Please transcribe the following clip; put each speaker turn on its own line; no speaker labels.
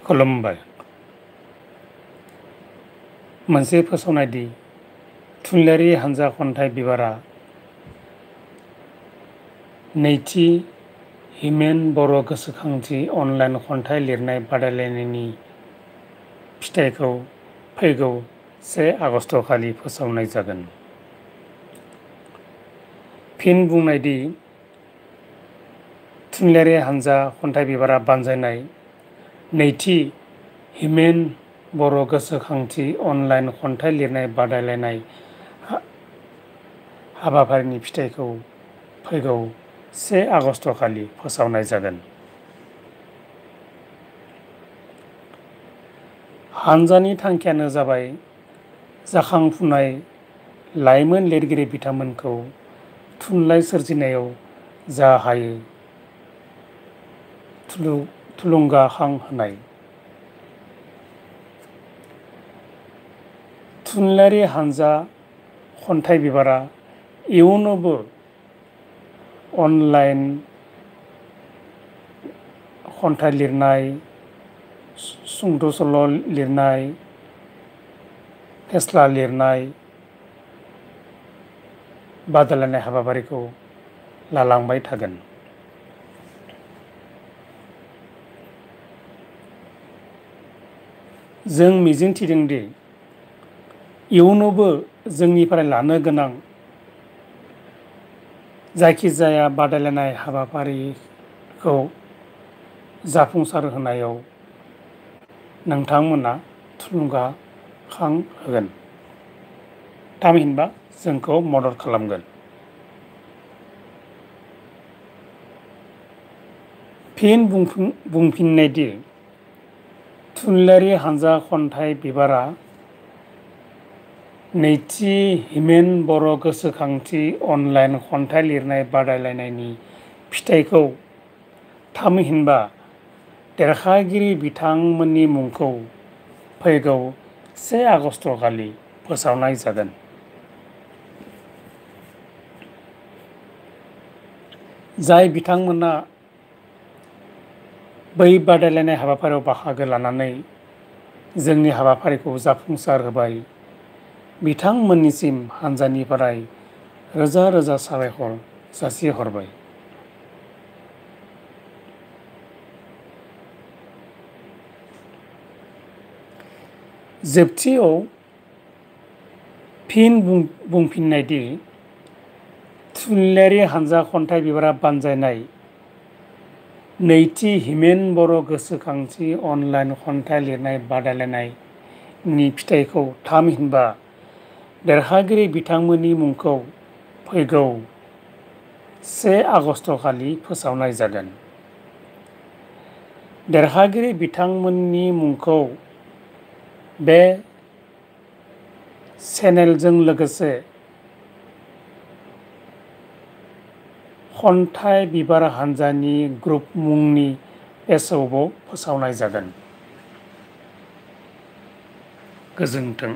खुलुमबाय। मोनसे फोसावनाय दि थुनलाइयारि हानजा खन्थाइ बिबारा नैथि हिमेन बर' गोसोखांथि अनलाइन खन्थाइ लिरनाय बादायलायनायनि फिथाइखौ फैगौ 1 आगस्ट खालि फोसावनाय जागोन। फिन बुंनाय दि थुनलाइयारि हानजा खन्थाइ बिबारा बानजायनाय नैथि हिमेन बर' गोसोखांथि अनलाइन खन्थाइ लिरनाय बादायलायनाय हाबाफारिनि फिथाइखौ फैगौ 1 आगस्ट खालि फोसावनाय जागोन। हानजानि थांखियानो जाबाय जाखांफुनाय लाइमोन लिरगिरि बिथांमोनखौ थुनलाइ सोरजिनायाव जा हायो थुलुंगाखां होनाय। थुनलाइयारि हानजा खन्थाइ बिबारा इयुनावबो अनलाइन खन्थाइ लिरनाय, सुंद' सल' लिरनाय, फेस्ला लिरनाय बादायलायनाय हाबाफारिखौ लालांबाय थागोन। जों मिजिंथिदों दि इयुनावबो जोंनिफ्राय लानो गोनां जायखिजाया बादायलायनाय हाबाफारिखौ जाफुंसार होनायाव नोंथांमोना थुलुंगाखां होगोन, थामहिनबा जोंखौ मदद खालामगोन। फिन बुंफिननाय दि थुनलाइयारि हानजा खन्थाइ बिबारा नैथि हिमेन बर' गोसोखांथि अनलाइन खन्थाइ लिरनाय बादायलायनायनि फिथाइखौ थामहिनबा देरहागिरि बिथांमोननि मुंखौ फैगौ 1 आगस्ट खालि फोसावनाय जागोन। जाय बिथांमोना बै बादायलायनाय हाबाफारियाव बाहागो लानानै जोंनि हाबाफारिखौ जाफुंसार होबाय, बिथांमोननिसिम हानजानिफ्राय रोजा रोजा साबायखर जासिहरबाय। जोबथियाव फिन बुंफिननाय दि थुनलाइयारि हानजा खन्थाइ बिबारा बानजायनाय नैथि हिमेन बर' गोसोखांथि अनलाइन खन्थाइ लिरनाय बादायलायनायनि फिथाइखौ थामहिनबा देरहागिरि बिथांमोननि मुंखौ फैगौ 1 आगस्ट खालि फोसावनाय जागोन। देरहागिरि बिथांमोननि मुंखौ बे चेनेलजों लोगोसे खन्थाइ बिबार हानजानि ग्रुप मुंनि पेजआवबो फोसावनाय जागोन। गोजोन्थों।